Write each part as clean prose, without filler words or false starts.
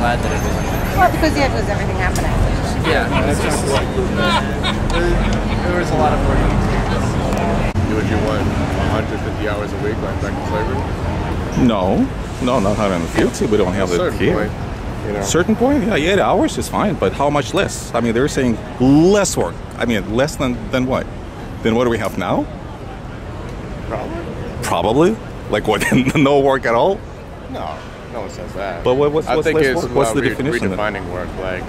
glad that it isn't. Well, because yeah, there's everything happening. Yeah, it's just there was a lot of learning experience. Would you want 150 hours a week like back in slavery? No, not 150. We don't have that here. Point, you know. Certain point, yeah, 8 hours is fine, but how much less? I mean, they're saying less work. I mean, less than what? Than what do we have now? Probably. Like what? No work at all? No one says that. But what's I think less it's work? What's the definition? Redefining work. Like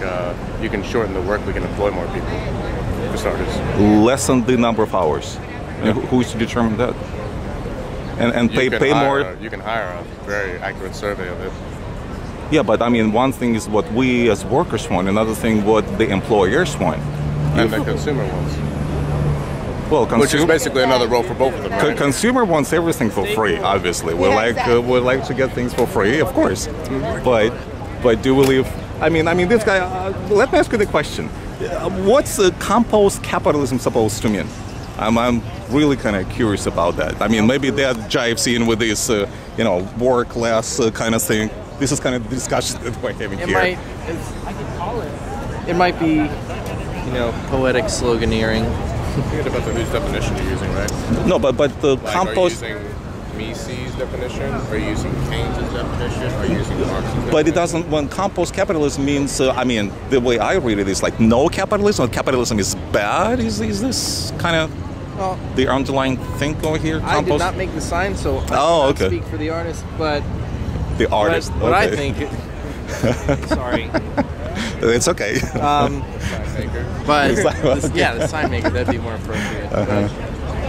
you can shorten the work, we can employ more people. For starters. Lessen the number of hours. Yeah. And who's to determine that? And pay more. You can hire a very accurate survey of it. Yeah, but I mean, one thing is what we as workers want, another thing what the employers want. And the consumer wants. Well, which is basically another role for both of them, right? Consumer wants everything for free, obviously. We like to get things for free, of course. But do we live? I mean, this guy. Let me ask you the question: what's compost capitalism supposed to mean? I'm really kind of curious about that. I mean, maybe that jives in with this, work class kind of thing. This is kind of the discussion that we're having here. I could call it. It might be, poetic sloganeering. Think about whose definition you're using, right? No, but the compost. Are you using Mises' definition? Are you using Keynes' definition? Are you using Marx's definition? But it doesn't. When compost capitalism means, the way I read it is like no capitalism. Capitalism is bad. Is this kind of the underlying thing over here? Compost? I did not make the sign, so I cannot speak for the artist. But the artist. What I think. Sorry. It's okay. But the sign maker, that'd be more appropriate.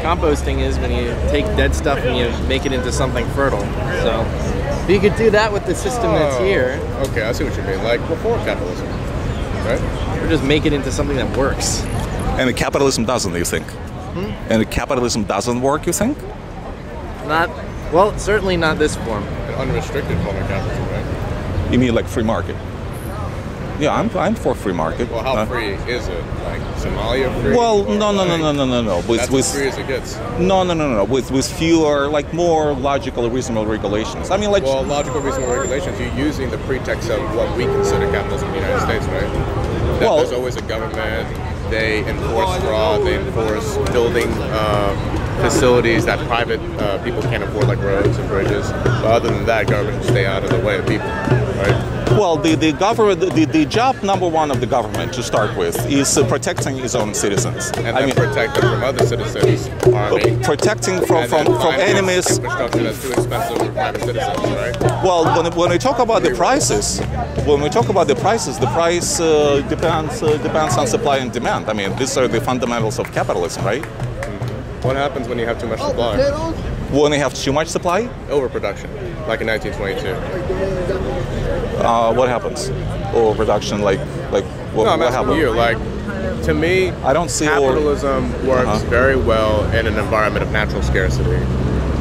Composting is when you take dead stuff and you make it into something fertile. So if you could do that with the system that's here. Okay, I see what you mean. Like before capitalism, right? Or just make it into something that works. And the capitalism doesn't, you think? And the capitalism doesn't work, you think? Certainly not this form. An unrestricted form of capitalism, right? You mean like free market? Yeah, I'm for free market. Well, how free is it? Like Somalia free? Well, no. That's as free as it gets. No. With fewer, more logical, reasonable regulations. I mean, logical, reasonable regulations. You're using the pretext of what we consider capitalism in the United States, right? That there's always a government. They enforce fraud. They enforce building facilities that private people can't afford, like roads and bridges. But other than that, government will stay out of the way of people, right? Well, the government, the job number one of the government to start with is protecting its own citizens. And then protect them from other citizens, army. Proting from enemies. Infrastructure that's too expensive for private citizens, right? Well, when we talk about the prices, the price depends on supply and demand. I mean, these are the fundamentals of capitalism, right? What happens when you have too much supply? When you have too much supply? Overproduction, like in 1922. What happens? Overproduction, what happens? To me, I don't see capitalism works very well in an environment of natural scarcity.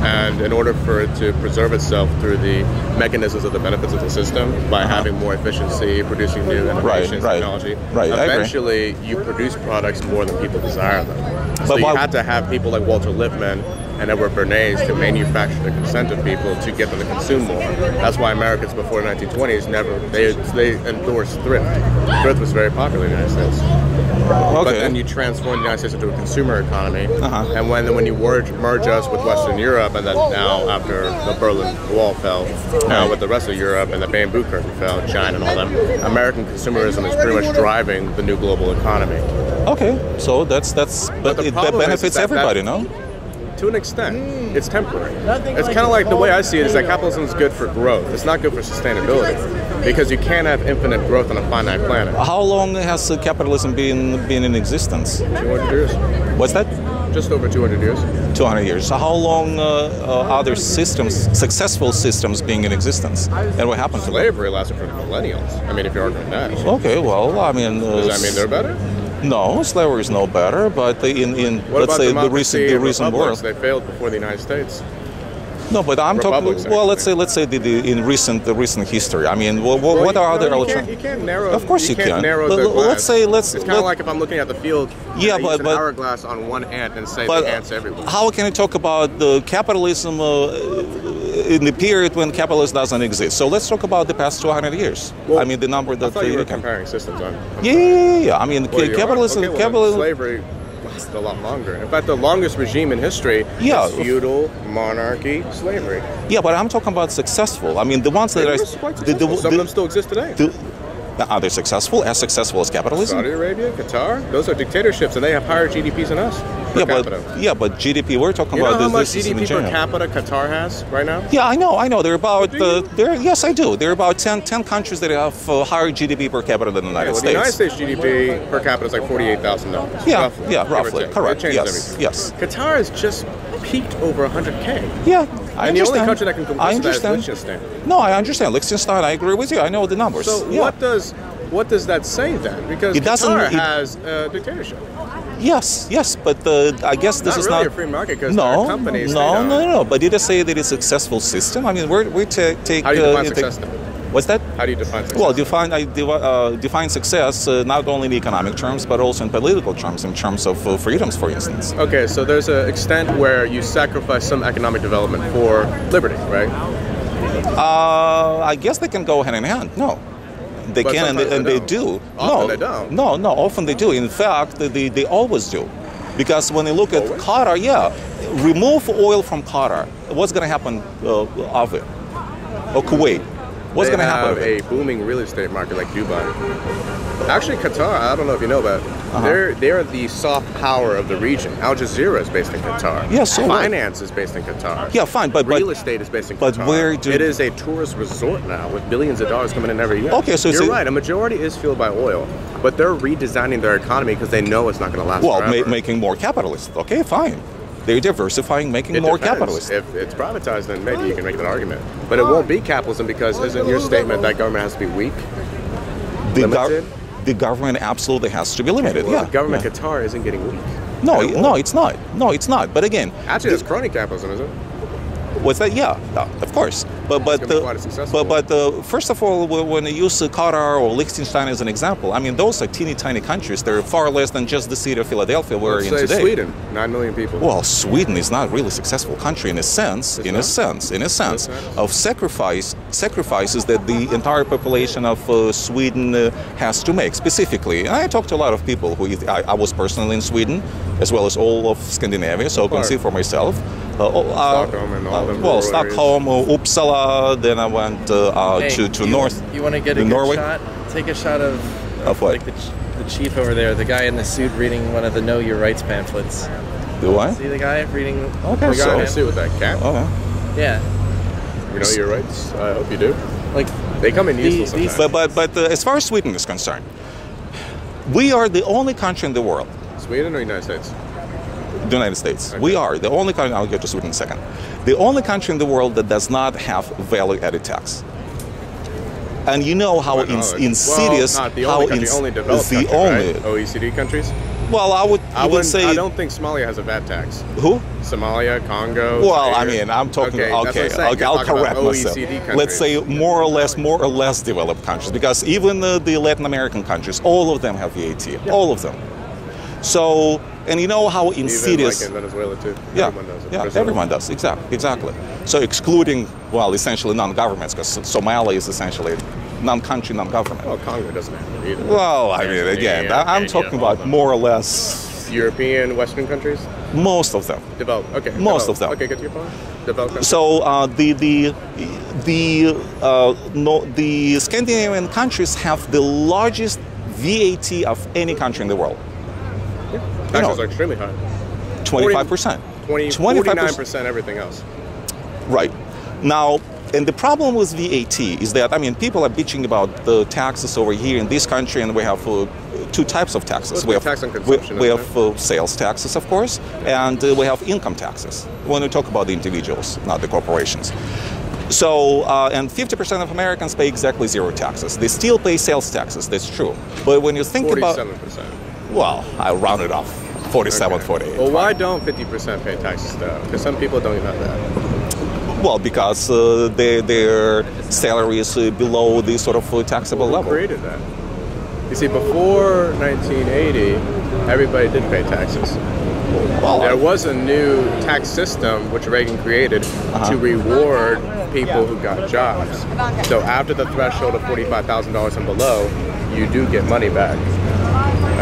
And in order for it to preserve itself through the mechanisms of the benefits of the system, by having more efficiency, producing new innovations, technology, eventually you produce products more than people desire them. So you had to have people like Walter Lippmann and Edward Bernays to manufacture the consent of people to get them to consume more. That's why Americans before the 1920s they endorsed thrift. Thrift was very popular in the United States. But then you transform the United States into a consumer economy, and when you merge us with Western Europe, and then now after the Berlin Wall fell, now with the rest of Europe and the bamboo curtain fell, China and all them, American consumerism is pretty much driving the new global economy. Okay, so that benefits everybody, no? To an extent, it's temporary. It's kind of like the way I see it is that capitalism is good for growth. It's not good for sustainability because you can't have infinite growth on a finite planet. How long has capitalism been in existence? 200 years. What's that? Just over 200 years. 200 years. So how long are there successful systems being in existence? And what happened to them? Slavery lasted for millennials. I mean, if you're arguing that. Okay, well, I mean... does that mean they're better? No, slavery is no better, but let's say the recent world, they failed before the United States. No, but I'm talking. Well, let's say in recent history. I mean, what are other alternatives? You can't narrow. Of course you can. Narrow the glass. It's kind of like if I'm looking at the field. Yeah, use an hourglass on one ant and say the ants everywhere. How can you talk about the capitalism in the period when capitalism doesn't exist. So let's talk about the past 200 years. Well, I mean, the number that I thought you were comparing systems on. Yeah. I mean, Well, capitalism. okay, well, slavery lasted a lot longer. In fact, the longest regime in history Yeah. is feudal, monarchy, slavery. Yeah, but I'm talking about successful. I mean, the ones that They are were quite successful. Some of them still exist today. are they successful? As successful as capitalism? Saudi Arabia, Qatar, those are dictatorships, and they have higher GDPs than us. Per capita. But GDP. We're talking You know about how this. much GDP per capita Qatar has right now? Yeah, I know. They're about. Do you? Yes, I do. There are about 10 countries that have higher GDP per capita than the United Well, States. the United States GDP per capita is like $48,000. Yeah, roughly. yeah, give or roughly. take. Correct. It changes Yes, everything. yes. Qatar has just peaked over 100K. Yeah, I And the only understand. country that can compete I with that is understand. Liechtenstein. No, I understand. Liechtenstein, I agree with you. I know the numbers. So yeah. what does that say then? Because It doesn't- Qatar it- has a dictatorship. Yes, but I guess this Not is really not a free market because there are companies. No. But did I say that it's a successful system? I mean, we take. How do you define success then? What's that? How do you define success? Well, define success not only in economic terms but also in political terms, in terms of freedoms, for instance. Okay, so there's an extent where you sacrifice some economic development for liberty, right? I guess they can go hand in hand. No. They But can sometimes and they they don't. do. Often they don't. No, often they do. In fact, they always do. Because when you look at Always? Qatar, remove oil from Qatar, what's going to happen of it? Or Kuwait, what's going to happen of They it? have a booming real estate market like Dubai. Actually, Qatar, I don't know if you know about it, they're the soft power of the region. Al Jazeera is based in Qatar. Yeah, so what? Finance is based in Qatar. Yeah, fine, but real estate is based in but Qatar. where do- it is a tourist resort now with billions of dollars coming in every year. Okay, so you're it's right. A majority is fueled by oil, but they're redesigning their economy because they know it's not going to last forever. making more capitalist. Okay, fine. They're diversifying, making It more depends. capitalist. If it's privatized, then maybe you can make that argument. But it won't be capitalism because isn't your statement that government has to be weak? Limited? The government absolutely has to be limited. Well, yeah, the government yeah. Qatar isn't getting weak. No, It won't. no, it's not. No, it's not. But again, Actually, that's crony capitalism, isn't it? what's that? Yeah, of course. But gonna be quite successful. first of all, when you use Qatar or Liechtenstein as an example, I mean those are teeny tiny countries. They're far less than just the city of Philadelphia we're Let's in say today. Sweden, 9 million people. Well, Sweden is not really a successful country in a sense of sacrifices that the entire population of Sweden has to make. Specifically, and I talked to a lot of people who I was personally in Sweden, as well as all of Scandinavia, so I can see for myself. Stockholm and all the rural areas. Stockholm, Uppsala. Then I went to north. You want to get a good Norway? shot? Take a shot of what? Like the chief over there, the guy in the suit reading one of the Know Your Rights pamphlets. Do I? See the guy reading? Okay, The guy in the so suit with that cap. okay. Yeah, You know your rights. I hope you do. like They come in useful sometimes. But as far as Sweden is concerned, we are the only country in the world. Sweden or United States? The United States. Okay. We are the only country. I'll get to Sweden in a second. The only country in the world that does not have value-added tax. And you know how insidious, Well, not the only country, only developed the country, only. right? OECD countries. Well, I would say I don't think Somalia has a VAT tax. who? Somalia, Congo. Well, I Zaire. mean, I'm talking. Okay, that's what I'm saying. Okay, You're I'll talking about correct myself. OECD countries. Let's say more or less developed countries, because even the Latin American countries, all of them have VAT. Yeah. All of them. So, and you know how insidious. Even like in Venezuela too. Yeah, Everyone does it. yeah, Brazil. everyone does. Exactly. So excluding, well, essentially non-governments, because Somalia is essentially non-country, non-government. Well, Congo doesn't have it either. Well, I mean, again, I'm talking about more or less European, Western countries. most of them. Developed. Okay. Most developed. of them. Okay, get to your point. Developed countries. So the Scandinavian countries have the largest VAT of any country in the world. Taxes are extremely high. 25%. 49% everything else. Right. Now, and the problem with VAT is that, I mean, people are bitching about the taxes over here in this country, and we have two types of taxes. Well, tax on consumption, we isn't have sales taxes, of course, and we have income taxes when we talk about the individuals, not the corporations. So, and 50% of Americans pay exactly zero taxes. They still pay sales taxes, that's true. But when you think 47%. well, I round it off, 47, Okay. 48. Well, why don't 50% pay taxes though? Because some people don't even have that. Well, because their salary is below the sort of taxable Who level. created that? You see, before 1980, everybody did pay taxes. Well, There was a new tax system which Reagan created to reward people who got jobs. So after the threshold of $45,000 and below, you do get money back.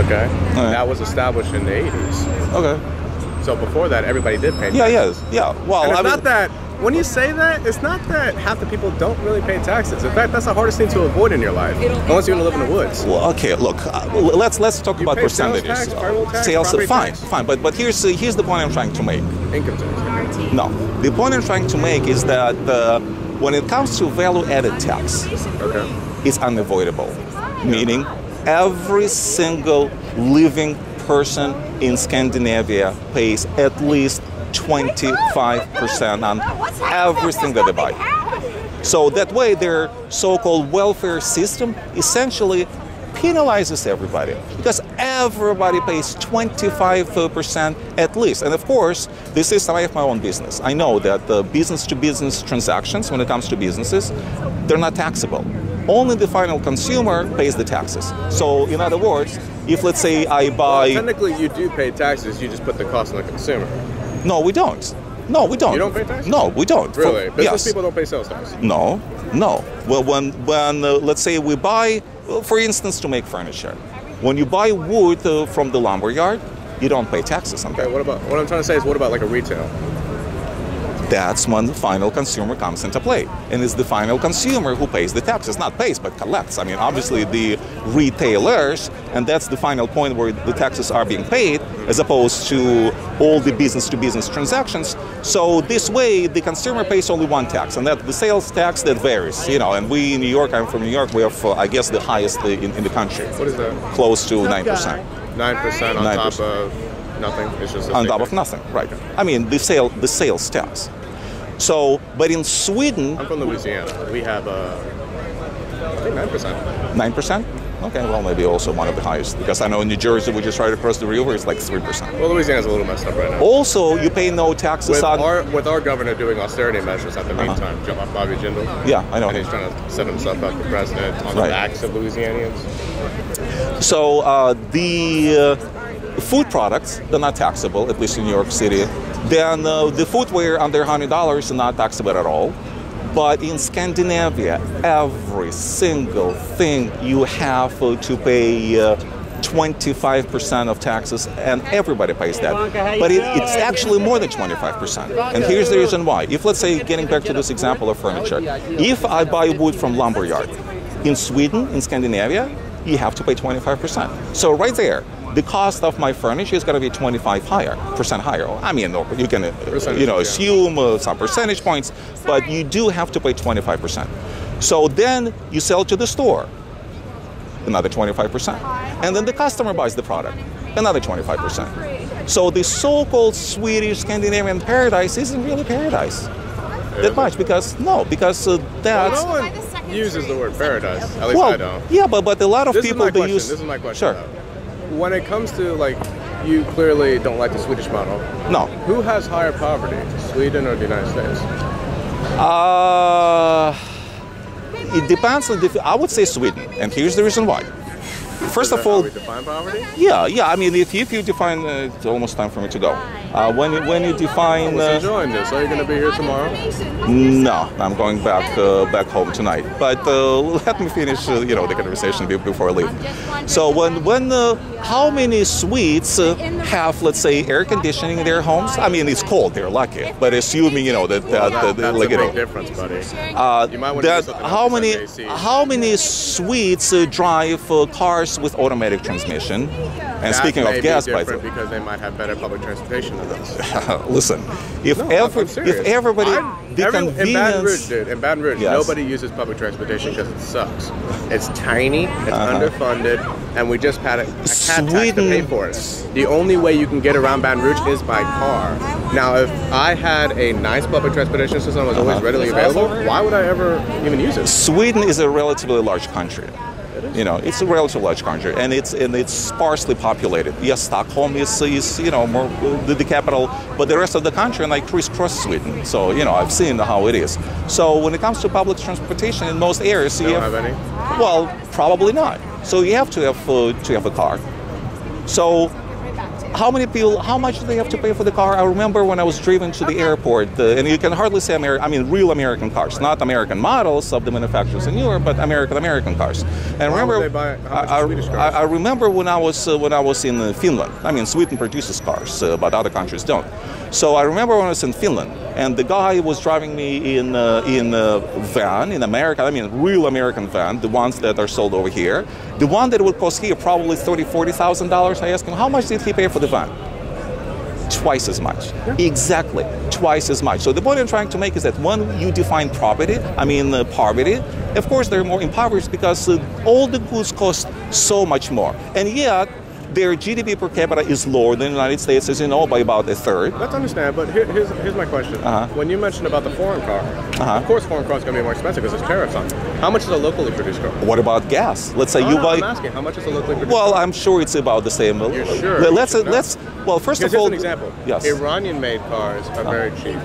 Okay? Right. That was established in the 80s. Okay. So before that, everybody did pay taxes. Yeah, yes. Yeah. Well, And it's I mean, not that, when you say that, it's not that half the people don't really pay taxes. In fact, that's the hardest thing to avoid in your life, unless you're going to live in the woods. well, okay, look, let's talk about pay sales percentages. tax, payroll tax, Sales, property fine, tax. fine. But here's the point I'm trying to make. Income tax. No, the point I'm trying to make is that when it comes to value-added tax, Okay. it's unavoidable. Meaning, every single living person in Scandinavia pays at least 25% on everything that they buy. So that way, their so-called welfare system essentially penalizes everybody because everybody pays 25% at least. And of course, this is, I have my own business. I know that the business-to-business transactions, when it comes to businesses, they're not taxable. Only the final consumer pays the taxes. So in other words, if let's say I buy... Technically, you do pay taxes. You just put the cost on the consumer. No, we don't. No, we don't. You don't pay taxes? No, we don't. Really? Business Yes. people don't pay sales tax? No, no. Well, when let's say we buy, for instance, to make furniture, when you buy wood from the lumber yard, you don't pay taxes on that. Okay, what I'm trying to say is, what about like a retail? That's when the final consumer comes into play. And it's the final consumer who pays the taxes. Not pays, but collects. I mean, obviously the retailers, and that's the final point where the taxes are being paid, as opposed to all the business-to-business transactions. So this way, the consumer pays only one tax, and that the sales tax that varies. You know, and we in New York, I'm from New York, we have, I guess, the highest in the country. What is that? Close to 9%. 9% on 9%. top of nothing. It's just a On top figure. of nothing, right? I mean, the sales tax. So, but in Sweden, I'm from Louisiana. We have, I think 9%. 9%? Okay, well, maybe also one of the highest. Because I know in New Jersey, which is right across the river, it's like 3%. Well, Louisiana's a little messed up right now. Also, you pay no taxes With our governor doing austerity measures at the meantime, Bobby Jindal. Yeah, I know And him. he's trying to set himself up for president on the Right. backs of Louisianians. So the food products, they're not taxable, at least in New York City. Then the footwear under $100 are not taxable at all. But in Scandinavia, every single thing you have to pay 25% of taxes, and everybody pays that. But it's actually more than 25%. And here's the reason why. If, let's say, getting back to this example of furniture, if I buy wood from lumberyard, in Sweden, in Scandinavia, you have to pay 25%. So right there, the cost of my furniture is going to be 25% higher. I mean, you can assume some percentage points, but you do have to pay 25%. So then you sell to the store, another 25%. And then the customer buys the product, another 25%. So the so-called Swedish Scandinavian paradise isn't really paradise that much because that's... Well, no one uses the word paradise. At least I don't. Yeah, but a lot of people they use... This is my question. Sure. Though. When it comes to, like, you clearly don't like the Swedish model. No. Who has higher poverty, Sweden or the United States? It depends on I would say Sweden, and here's the reason why. First of all, we define poverty? yeah. I mean, if you define, it's almost time for me to go. When you define, I was enjoying this. Are you going to be here tomorrow? no, I'm going back home tonight. But let me finish, the conversation before I leave. So when how many Swedes have, let's say, air conditioning in their homes? I mean, it's cold. They're lucky. But assuming That's a big difference, buddy. You might want to do something how many Swedes drive cars with automatic transmission? And speaking of gas, by the way, because they might have better public transportation than us. listen, if everybody, in Baton Rouge, dude, in Baton Rouge, Yes. nobody uses public transportation because it sucks. It's tiny, it's underfunded, and we just had a cat tax to pay for it. The only way you can get around Baton Rouge is by car. Now, if I had a nice public transportation system that was always readily available, why would I ever even use it? Sweden is a relatively large country. It's a relatively large country, and it's sparsely populated. Yes, Stockholm is more the capital, but the rest of the country like crisscross Sweden. So I've seen how it is. So when it comes to public transportation in most areas, You don't have any? well, probably not. So you have to have a car. So how many people? How much do they have to pay for the car? I remember when I was driven to the airport, and you can hardly say real American cars, not American models of the manufacturers in Europe, but American cars. And Why remember, would they buy how much Swedish cars? I remember when I was in Finland. I mean, Sweden produces cars, but other countries don't. So I remember when I was in Finland, and the guy was driving me in a van in America. I mean, real American van, the ones that are sold over here. The one that would cost here probably $30,000-$40,000. I asked him, how much did he pay for the van? Twice as much. Yeah. Exactly, twice as much. So the point I'm trying to make is that when you define poverty, poverty, of course they're more impoverished because all the goods cost so much more. And yet, their GDP per capita is lower than the United States, as you know, by about a third. That's understandable, but here's my question. When you mentioned about the foreign car, of course foreign cars are going to be more expensive because there's tariffs on them. How much is a locally produced car? What about gas? Let's say you buy... I'm asking, how much is a locally produced car? Well, I'm sure it's about the same. You're sure? Well, first of all... Here's an example. Yes. Iranian-made cars are very cheap.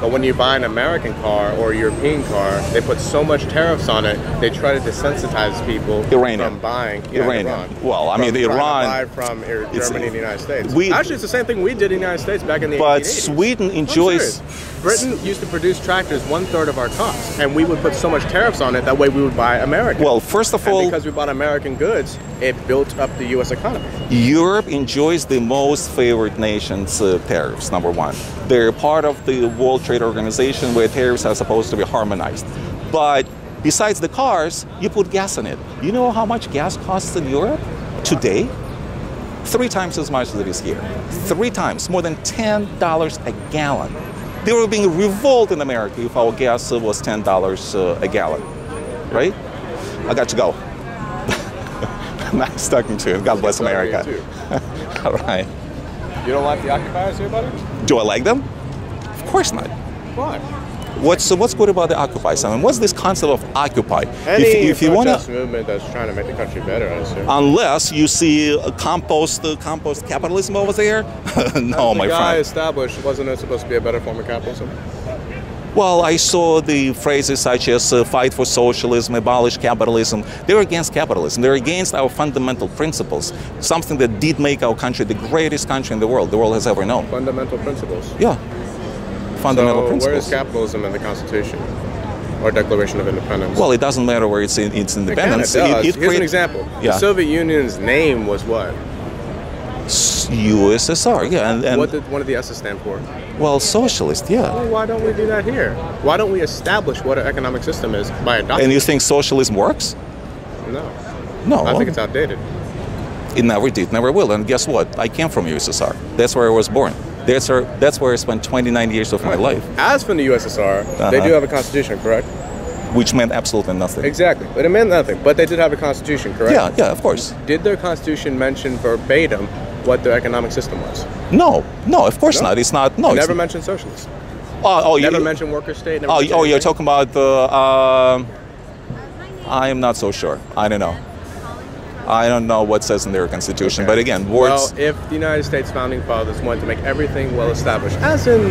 But when you buy an American car or a European car, they put so much tariffs on it, they try to desensitize people from buying. Iran. Well, I mean, Iran... buy from Germany and the United States. Actually, it's the same thing we did in the United States back in the 1880s. But Sweden enjoys... Britain used to produce tractors 1/3 of our cost, and we would put so much tariffs on it, that way we would buy American. Well, first of all... And because we bought American goods, it built up the U.S. economy. Europe enjoys the most favored nations tariffs, number one. They're part of the World Trade Organization where tariffs are supposed to be harmonized. But besides the cars, you put gas in it. You know how much gas costs in Europe today? 3 times as much as it is here. 3 times, more than $10 a gallon. They were being revolted in America if our gas was $10 a gallon, right? I got to go. Nice talking to you. God bless America. All right. You don't like the occupiers here, buddy? Do I like them? Of course not. Why? What's good about the occupiers? I mean, what's this concept of occupy? If you want to movement that's trying to make the country better, I assume. Unless you see a compost capitalism over there. No, my friend. The guy established, wasn't it supposed to be a better form of capitalism? Well, I saw the phrases such as fight for socialism, abolish capitalism. They're against capitalism. They're against our fundamental principles, something that did make our country the greatest country in the world has ever known. Fundamental principles? Yeah. Fundamental principles. Where is capitalism in the Constitution or Declaration of Independence? Well, it doesn't matter where it's independence. It does. Here's an example. Yeah. The Soviet Union's name was what? USSR, yeah. And what did the S's stand for? Well, socialist, yeah. Well, why don't we do that here? Why don't we establish what an economic system is by adopting? And you think socialism works? No. No. I think it's outdated. It never did, never will. And guess what? I came from USSR. That's where I was born. That's where I spent 29 years of my life. As from the USSR, they do have a constitution, correct? Which meant absolutely nothing. Exactly. But it meant nothing. But they did have a constitution, correct? Yeah, of course. Did their constitution mention verbatim what their economic system was? No, of course not. It's not. No, never mentioned socialist. Never mentioned worker state. You're talking about the. I am not so sure. I don't know. I don't know what says in their constitution, but again, words. Well, if the United States founding fathers wanted to make everything well established, as in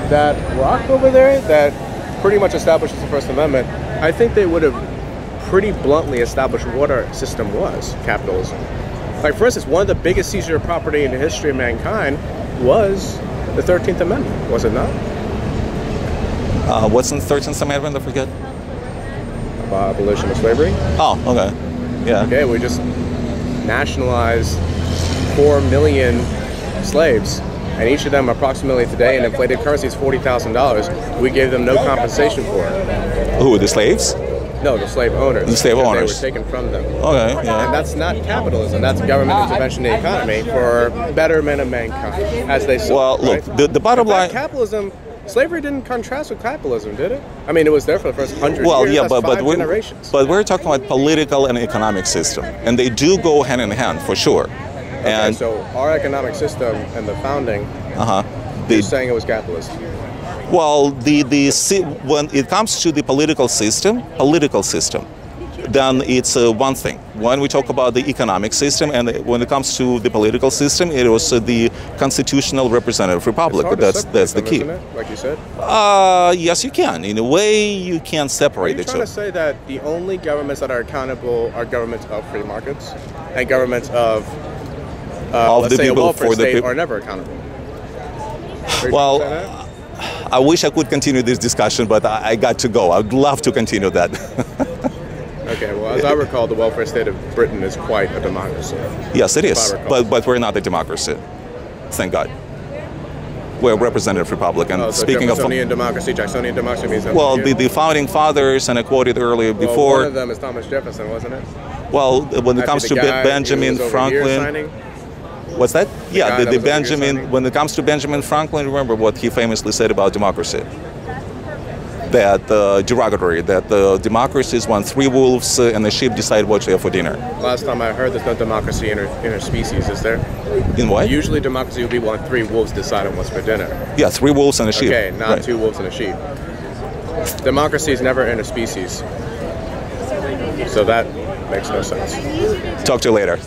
that rock over there that pretty much establishes the First Amendment, I think they would have pretty bluntly established what our system was, capitalism. Like, for instance, one of the biggest seizure of property in the history of mankind was the 13th Amendment, was it not? What's in the 13th Amendment, I forget? Abolition of slavery. Oh, okay. Yeah. Okay, we just nationalized 4 million slaves, and each of them approximately today in inflated currency is $40,000. We gave them no compensation for it. Who, the slaves? No, the slave owners. The slave owners. They were taken from them. Okay, yeah. And that's not capitalism. That's government intervention in the economy for betterment of mankind, as they say. Well, look, right? the bottom line... Capitalism... Slavery didn't contrast with capitalism, did it? I mean, it was there for the first 100 years. Well, yeah, That's but we're talking about political and economic system, and they do go hand in hand for sure. Okay, and so our economic system and the founding, you're saying it was capitalist. Well, when it comes to the political system, then it's one thing. When we talk about the economic system, and when it comes to the political system, it was the constitutional representative republic. That's the key. Isn't it? Like you said. Yes, you can. In a way, you can separate the two. Are you trying to say that the only governments that are accountable are governments of free markets and governments of of let's the say a people welfare for the state people. are never accountable. Well, I wish I could continue this discussion, but I got to go. I'd love to continue that. Okay, well, as I recall, the welfare state of Britain is quite a democracy. Yes, it is, I recall. but we're not a democracy. Thank God. We're a representative republic. And So speaking of, Jeffersonian democracy, Jacksonian democracy means nothing well, to you? the founding fathers, and I quoted earlier Well, before. one of them is Thomas Jefferson, wasn't it? Well, when it comes Actually, to the guy Benjamin who was over here Franklin, signing? what's that? Yeah, guy that the was over here Benjamin. signing? When it comes to Benjamin Franklin, remember what he famously said about democracy. That derogatory. That democracy is when three wolves and a sheep decide what to have for dinner. Last time I heard, there's no democracy interspecies, is there? In what? Usually democracy would be when three wolves decide on what's for dinner. Yeah, three wolves and a sheep. Okay, not Right. two wolves and a sheep. Democracy is never interspecies. So that makes no sense. Talk to you later.